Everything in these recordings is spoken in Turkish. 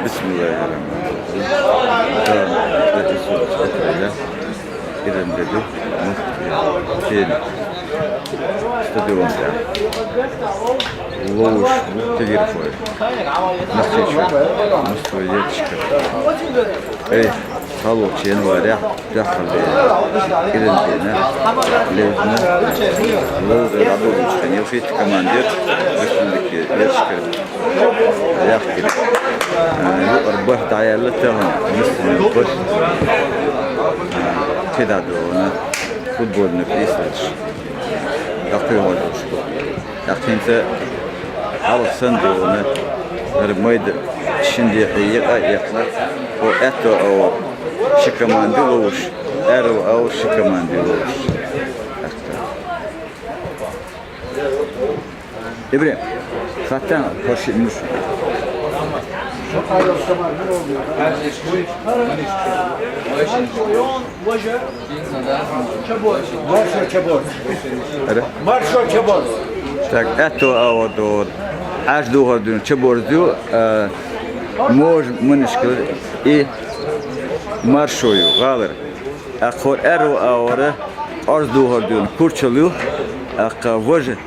Bismillahirrahmanirrahim. İrem dedi. Stadionda. Lovuş, muhtegir koy. Nasıl içiyor? Nasıl yetişkin? Ey, salo çiğen var ya. Dağıldı. İrem dedi. Levzine. Lovuş, radolu çıkan. Yılfiyet komandir. Üstündeki yetişkin. Yaptı. Arbah dayarlı tamam. Müslüman baş. Tedadona futbolunu izledir. Yapıyor oldu şu. Yakınsa alsın diyorlar. Hermaydı. Şimdi yaklar. O eto o şikamandı oluş. Ero o şikamandı oluş. İbrahim. Zaten hoşmuş. Маршо Чабор. Так, это вот аж до года Чабордю мож мынышкы и маршою галыр. Ахор эро аора арз до года курчалю ака воже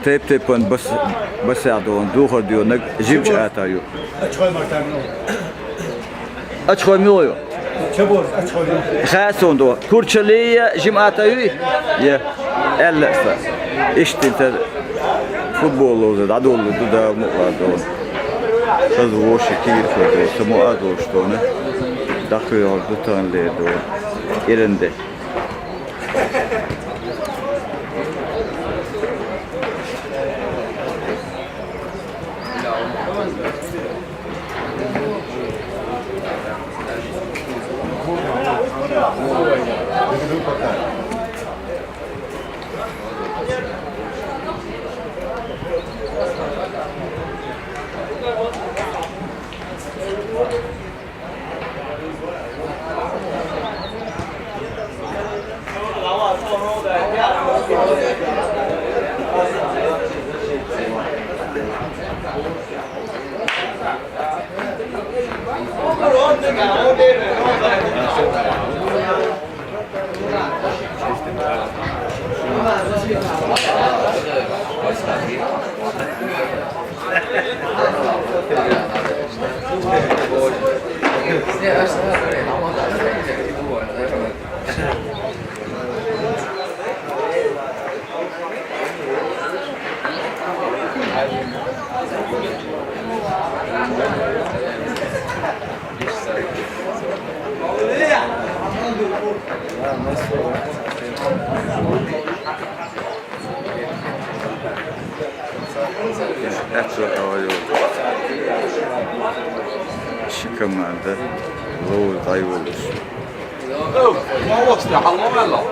tep-tepen basardon doğru jimç atıyor. Aç koymuyor. Çabuk aç koyuyor. Xason do. Kurçaliye jim atıyor. Ya elle. İşte futbolu da dolu da mutlaka. Kız o şekil koydu. Samo adı işte onu. Dakıyor tutanlı do. Yerinde. Etro avıyor. Şıkımlarda loğuz ayı olur. Oh, what's the halal?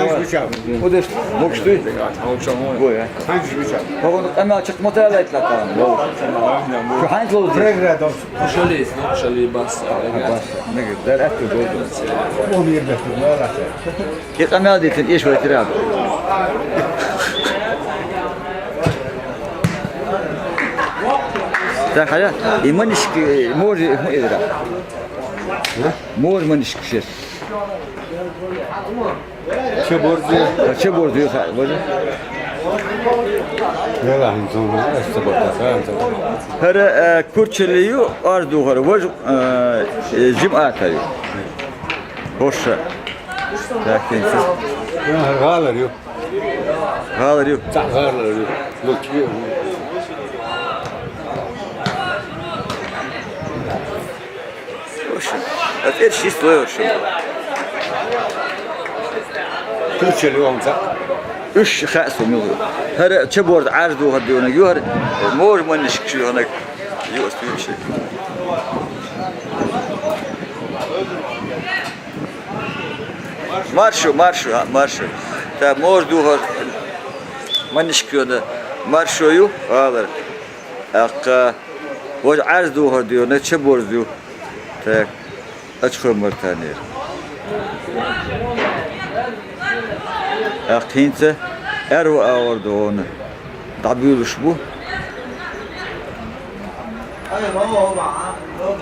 Hangi bıçak? O da işte mokştu. Bu ya. Hangi bıçak? Bakın ama çık motel etler tamam. Şu hangi oldu? Pregrad olsun. Kuchali, kuchali bas. Ne güzel etti oldu. 10 yerde ne olacak? Git amel detin iş var tirab. Sen hala iman işki mor edera. Mor man işki. Çe borcu yok böyle. Ne lan sonra? Her kurçeliyor ardu var. Var cimatayo. Hoşça. Lakin siz Galer yok. halar yok. Galer yok. Bakıyor. Hoşça. Her şey soruyor şimdi. Türkçeli olacak. Üç khasım yok. Her çe borcu ardu var diyor. Yuhar mor man işki ona. Yok bir şey. Marşo. Ta mor duhar manişkiyoda marşoyu alır. Akka o arz duhar diyor ne çe borcu. Ta açık mertanir. Akinte erva ağırdı onu. Tabiuluş bu.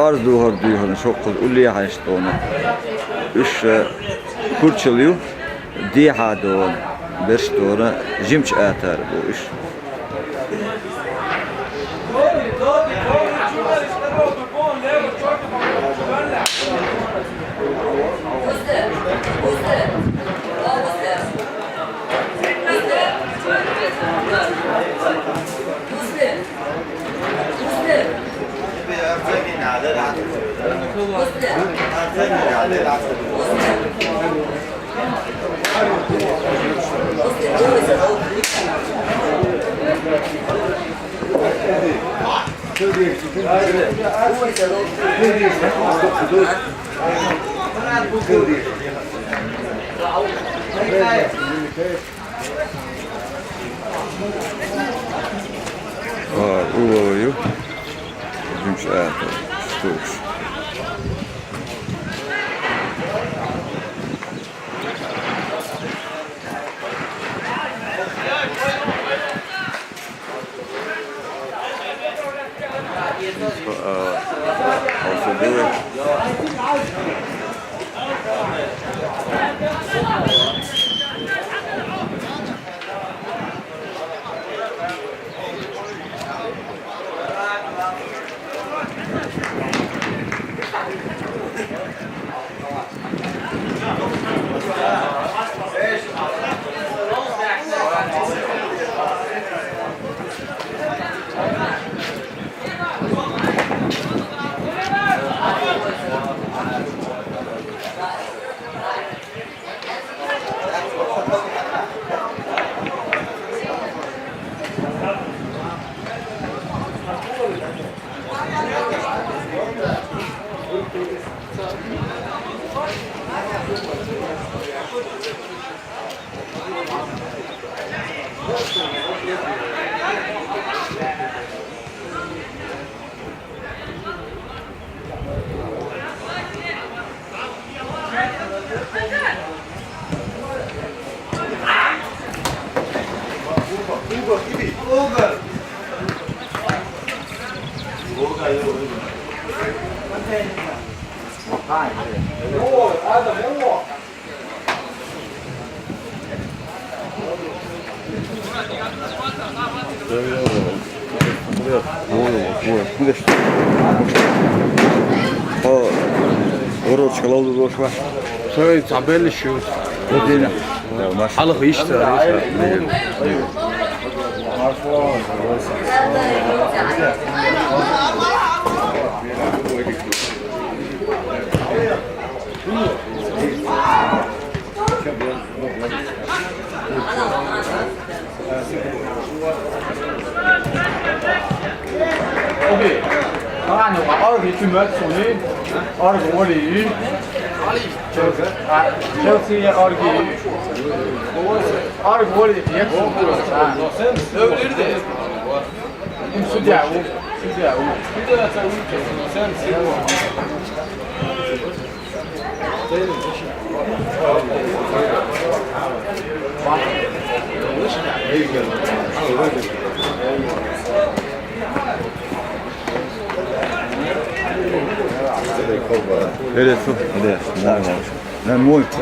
Arz duhar diyor onu çok kul. Ulliye haştı onu. Üç kurçuluyor. Diha doğru. Beş doğru. Jimç atar bu iş. Uluyor. Jimç atar. Stoks. Also do it. Горочка ловлю дошла. Söyle tabelli şu. Вот это. Halık işte. Okay. Các anh hiểu bảo cái chuyên mật số này, ở cái mối lý, Chelsea ở cái Arı gol yedi. Öldürdü. Südya o. Südya o. Bir de sen Evet, su. Evet, ne muito.